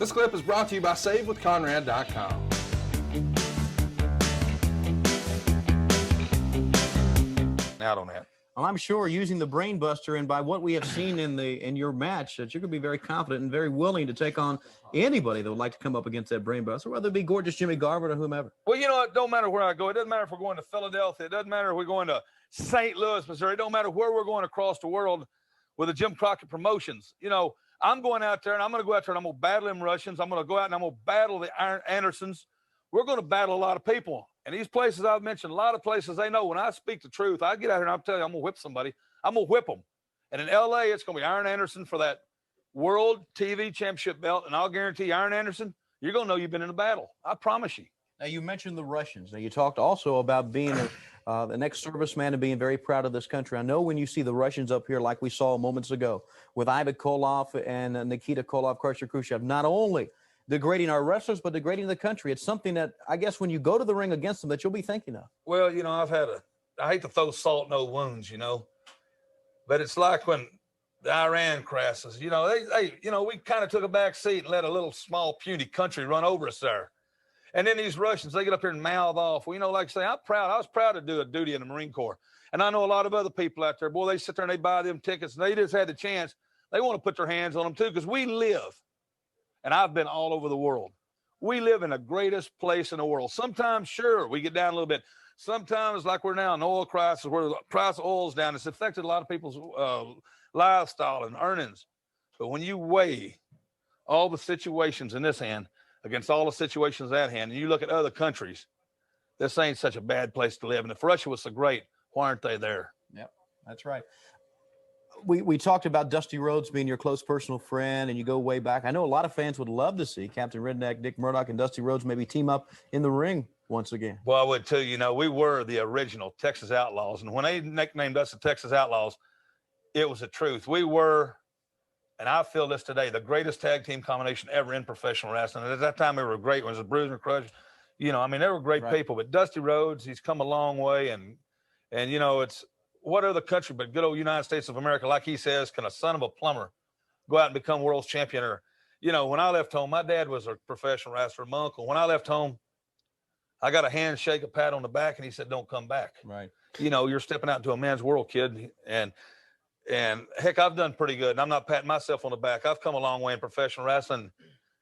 This clip is brought to you by SaveWithConrad.com. Out on that. Well, I'm sure using the brain buster and by what we have seen in your match that you're going to be very confident and very willing to take on anybody that would like to come up against that brain buster, whether it be gorgeous Jimmy Garvin or whomever. Well, you know, it don't matter where I go. It doesn't matter if we're going to Philadelphia. It doesn't matter if we're going to St. Louis, Missouri. It don't matter where we're going across the world with the Jim Crockett Promotions. You know, I'm going out there and I'm going to go out there and I'm going to battle them Russians. I'm going to go out and I'm going to battle the Iron Andersons. We're going to battle a lot of people. And these places I've mentioned, a lot of places, they know when I speak the truth, I get out here and I'll tell you, I'm going to whip somebody. I'm going to whip them. And in L.A., it's going to be Iron Anderson for that World TV Championship belt. And I'll guarantee you, Iron Anderson, you're going to know you've been in a battle. I promise you. Now, you mentioned the Russians. Now, you talked also about being an ex-serviceman and being very proud of this country. I know when you see the Russians up here, like we saw moments ago, with Ivan Koloff and Nikita Khrushchev, not only degrading our wrestlers, but degrading the country. It's something that I guess when you go to the ring against them that you'll be thinking of. Well, you know, I hate to throw salt in old wounds, you know, but it's like when the Iran crashes, you know, we kind of took a back seat and let a little small puny country run over us there. And then these Russians, they get up here and mouth off. Well, you know, like I say, I was proud to do a duty in the Marine Corps. And I know a lot of other people out there, boy, they sit there and they buy them tickets and they just had the chance. They want to put their hands on them too, because we live. And I've been all over the world. We live in the greatest place in the world. Sometimes, sure, we get down a little bit. Sometimes, like we're now in oil crisis, where the price of oil's down, it's affected a lot of people's lifestyle and earnings. But when you weigh all the situations in this hand against all the situations at hand, and you look at other countries, this ain't such a bad place to live. And if Russia was so great, why aren't they there? Yep, that's right. We talked about Dusty Rhodes being your close personal friend, and you go way back. I know a lot of fans would love to see Captain Redneck, Dick Murdock, and Dusty Rhodes maybe team up in the ring once again. Well, I would too. You know, we were the original Texas Outlaws, and when they nicknamed us the Texas Outlaws, it was the truth. We were, and I feel this today, the greatest tag team combination ever in professional wrestling. And at that time, we were great. It was a Bruiser Crush. You know, I mean, they were great people. But Dusty Rhodes, he's come a long way, and you know, it's what other country but good old United States of America, like he says, can a son of a plumber go out and become world's champion? Or, you know, when I left home, my dad was a professional wrestler, my uncle. When I left home, I got a handshake, a pat on the back, and he said, "Don't come back." Right. You know, you're stepping out into a man's world, kid. And heck, I've done pretty good. And I'm not patting myself on the back. I've come a long way in professional wrestling,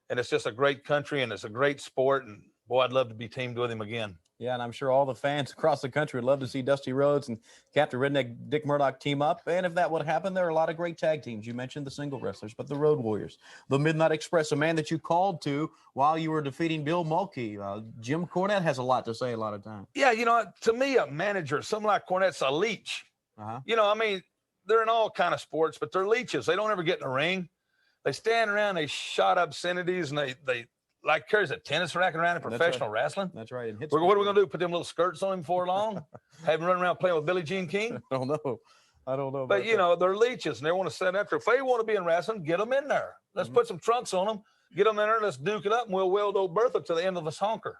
and it's just a great country, and it's a great sport. And boy, I'd love to be teamed with him again. Yeah, and I'm sure all the fans across the country would love to see Dusty Rhodes and Captain Redneck Dick Murdock team up. And if that would happen, there are a lot of great tag teams. You mentioned the single wrestlers, but the Road Warriors, the Midnight Express, a man that you called to while you were defeating Bill Mulkey. Jim Cornette has a lot to say a lot of times. Yeah, you know, to me, a manager, something like Cornette's a leech. You know, I mean, they're in all kind of sports, but they're leeches. They don't ever get in the ring. They stand around, they shout obscenities, and they like carries a tennis racket around in professional wrestling. That's right. What are we going to do? Put them little skirts on him before long? Have him run around playing with Billie Jean King? I don't know. But, you know, they're leeches, and they want to set after. If they want to be in wrestling, get them in there. Let's put some trunks on them, get them in there, let's duke it up, and we'll weld old Bertha to the end of this honker.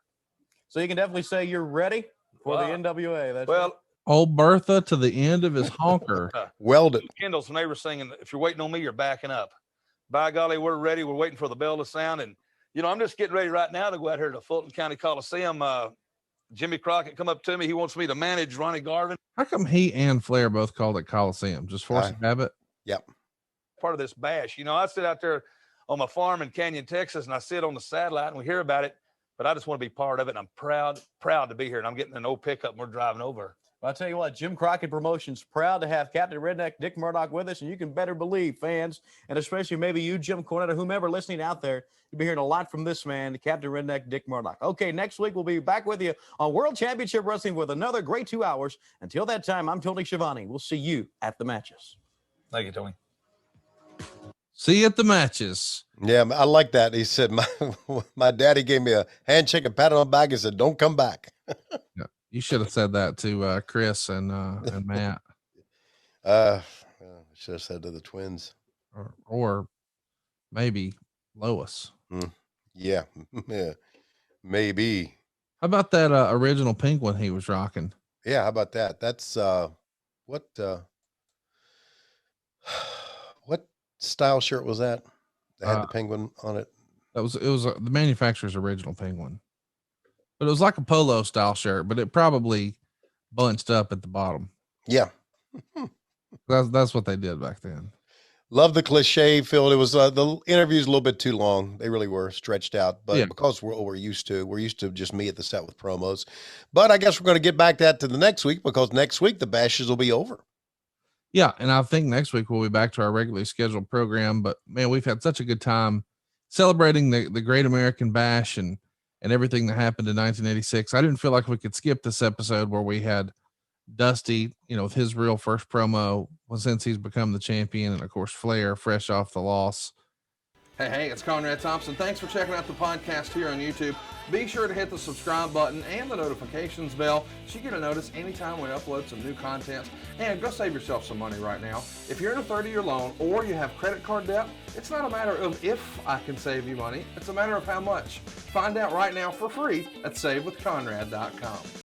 So you can definitely say you're ready for the NWA. That's well, right. Old Bertha to the end of his honker. Weld it. Kendall's, when they were singing, if you're waiting on me, you're backing up. By golly, we're ready. We're waiting for the bell to sound, and you know, I'm just getting ready right now to go out here to Fulton County Coliseum. Jimmy Crockett come up to me. He wants me to manage Ronnie Garvin. How come he and Flair both called it Coliseum? Just force of habit? Yep. Part of this bash. You know, I sit out there on my farm in Canyon, Texas, and I sit on the satellite and we hear about it, but I just want to be part of it. And I'm proud to be here. And I'm getting an old pickup and we're driving over. Well, I'll tell you what, Jim Crockett Promotions proud to have Captain Redneck Dick Murdock with us, and you can better believe, fans, and especially maybe you, Jim Cornette, or whomever listening out there, you'll be hearing a lot from this man, Captain Redneck Dick Murdock. Okay, next week we'll be back with you on World Championship Wrestling with another great 2 hours. Until that time, I'm Tony Schiavone. We'll see you at the matches. Thank you, Tony. See you at the matches. Yeah, I like that. He said, my daddy gave me a handshake and pat on the back and said, "Don't come back." Yeah. You should have said that to Chris and Matt. Should have said to the twins. Or maybe Lois. Yeah, maybe. How about that original pink one he was rocking? Yeah, how about that? That's what style shirt was that? That had the penguin on it. It was the manufacturer's original penguin, but it was like a polo style shirt, but it probably bunched up at the bottom. Yeah. That's what they did back then. Love the cliche, Phil. It was the interviews a little bit too long. They really were stretched out, but Yeah. because we're used to just me at the set with promos. But I guess we're going to get back to the next week, because next week the bashes will be over. Yeah, and I think next week we'll be back to our regularly scheduled program. But man, we've had such a good time celebrating the Great American Bash and everything that happened in 1986. I didn't feel like we could skip this episode where we had Dusty, with his real first promo, since he's become the champion, and of course Flair fresh off the loss. Hey, it's Conrad Thompson. Thanks for checking out the podcast here on YouTube. Be sure to hit the subscribe button and the notifications bell so you get a notice anytime we upload some new content. And go save yourself some money right now. If you're in a 30-year loan or you have credit card debt, it's not a matter of if I can save you money. It's a matter of how much. Find out right now for free at SaveWithConrad.com.